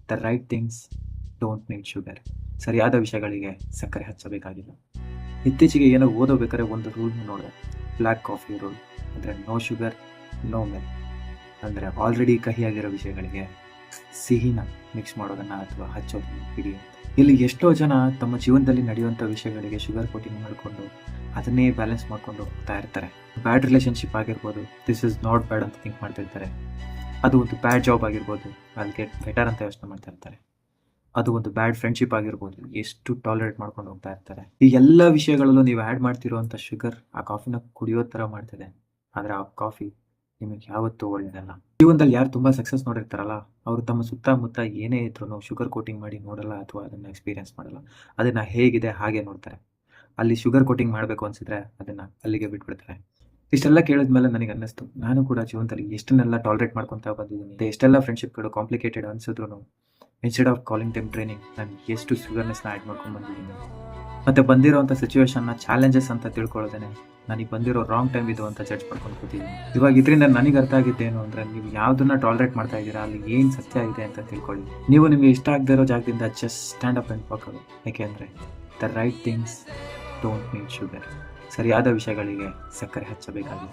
The right things don't need sugar. ಸರಿಯಾದ ವಿಷಯಗಳಿಗೆ ಸಕ್ಕರೆ ಹಚ್ಚಬೇಕಾಗಿಲ್ಲ. ಇತ್ತೀಚೆಗೆ ಏನೋ ಓದೋಬೇಕಾದ್ರೆ ಒಂದು ರೂಲ್ ನೋಡಿದೆ, ಬ್ಲ್ಯಾಕ್ ಕಾಫಿ ರೂಲ್. ಅಂದರೆ ನೋ ಶುಗರ್, ನೋ ಮಿಲ್ಕ್. ಅಂದರೆ ಆಲ್ರೆಡಿ ಕಹಿಯಾಗಿರೋ ವಿಷಯಗಳಿಗೆ ಸಿಹಿನ ಮಿಕ್ಸ್ ಮಾಡೋದನ್ನು ಅಥವಾ ಹಚ್ಚೋದನ್ನು ಬಿಡಿ. ಇಲ್ಲಿ ಎಷ್ಟೋ ಜನ ತಮ್ಮ ಜೀವನದಲ್ಲಿ ನಡೆಯುವಂಥ ವಿಷಯಗಳಿಗೆ ಶುಗರ್ ಕೋಟಿಂಗ್ ಮಾಡಿಕೊಂಡು ಅದನ್ನೇ ಬ್ಯಾಲೆನ್ಸ್ ಮಾಡ್ಕೊಂಡು ಹೋಗ್ತಾ ಇರ್ತಾರೆ. ಬ್ಯಾಡ್ ರಿಲೇಷನ್ಶಿಪ್ ಆಗಿರ್ಬೋದು, ದಿಸ್ ಇಸ್ ನಾಟ್ ಬ್ಯಾಡ್ ಅಂತ ಥಿಂಕ್ ಮಾಡ್ತಿರ್ತಾರೆ. ಅದು ಒಂದು ಬ್ಯಾಡ್ ಜಾಬ್ ಆಗಿರ್ಬೋದು, ಅದಕ್ಕೆ ಬೆಟರ್ ಅಂತ ಯೋಚನೆ ಮಾಡ್ತಾ ಇರ್ತಾರೆ. ಅದು ಒಂದು ಬ್ಯಾಡ್ ಫ್ರೆಂಡ್ಶಿಪ್ ಆಗಿರ್ಬೋದು, ಎಷ್ಟು ಟಾಲರೇಟ್ ಮಾಡ್ಕೊಂಡು ಹೋಗ್ತಾ ಇರ್ತಾರೆ. ಈ ಎಲ್ಲ ವಿಷಯಗಳಲ್ಲೂ ನೀವು ಆ್ಯಡ್ ಮಾಡ್ತಿರೋವಂಥ ಶುಗರ್ ಆ ಕಾಫಿನ ಕುಡಿಯೋ ಥರ ಮಾಡ್ತಿದೆ. ಆದರೆ ಆ ಕಾಫಿ ನಿಮಗೆ ಯಾವತ್ತೂ ಒಳ್ಳೆಯದಲ್ಲ. ಜೀವನದಲ್ಲಿ ಯಾರು ತುಂಬ ಸಕ್ಸಸ್ ನೋಡಿರ್ತಾರಲ್ಲ, ಅವರು ತಮ್ಮ ಸುತ್ತಮುತ್ತ ಏನೇ ಇದ್ರೂ ಶುಗರ್ ಕೋಟಿಂಗ್ ಮಾಡಿ ನೋಡಲ್ಲ ಅಥವಾ ಅದನ್ನು ಎಕ್ಸ್ಪೀರಿಯನ್ಸ್ ಮಾಡಲ್ಲ. ಅದನ್ನು ಹೇಗಿದೆ ಹಾಗೆ ನೋಡ್ತಾರೆ. ಅಲ್ಲಿ ಶುಗರ್ ಕೋಟಿಂಗ್ ಮಾಡಬೇಕು ಅನಿಸಿದ್ರೆ ಅದನ್ನು ಅಲ್ಲಿಗೆ ಬಿಟ್ಬಿಡ್ತಾರೆ. ಇಷ್ಟೆಲ್ಲ ಕೇಳಿದ್ಮೇಲೆ ನನಗೆ ಅನ್ನಿಸ್ತು, ನಾನು ಕೂಡ ಜೀವನದಲ್ಲಿ ಎಷ್ಟನ್ನೆಲ್ಲ ಟಾಲರೇಟ್ ಮಾಡ್ಕೊತಾ ಬಂದಿದ್ದೀನಿ. ಎಷ್ಟೆಲ್ಲ ಫ್ರೆಂಡ್ಶಿಪ್ಗಳು ಕಾಂಪ್ಲಿಕೇಟೆಡ್ ಅನಿಸಿದ್ರು instead of calling them training, ನಾನು ಎಷ್ಟು ಶುಗರ್ನೆಸ್ನ ಆ್ಯಡ್ ಮಾಡ್ಕೊಂಡು ಬಂದಿದ್ದೀನಿ. ಮತ್ತು ಬಂದಿರೋವಂಥ ಸಿಚುವೇಶನ್ನ ಚಾಲೆಂಜಸ್ ಅಂತ ತಿಳ್ಕೊಳ್ಳೋದೇನೆ ನನಗೆ ಬಂದಿರೋ ರಾಂಗ್ ಟೈಮ್ ಇದು ಅಂತ ಜಡ್ಜ್ ಮಾಡ್ಕೊಂಡು ಕೂತಿದ್ದೀನಿ. ಇವಾಗ ಇದರಿಂದ ನನಗೆ ಅರ್ಥ ಆಗಿದ್ದೇನು ಅಂದರೆ, ನೀವು ಯಾವುದನ್ನ ಟಾಲರೇಟ್ ಮಾಡ್ತಾ ಇದ್ದೀರಾ ಅಲ್ಲಿ ಏನು ಸತ್ಯ ಇದೆ ಅಂತ ತಿಳ್ಕೊಳ್ಳಿ. ನೀವು ನಿಮಗೆ ಇಷ್ಟ ಆಗದೆ ಇರೋ ಜಾಗದಿಂದ just stand up and walk. ಯಾಕೆಂದರೆ the right things don't need sugar. ಸರಿಯಾದ ವಿಷಯಗಳಿಗೆ ಸಕ್ಕರೆ ಹಚ್ಚಬೇಕಾಗಿದೆ.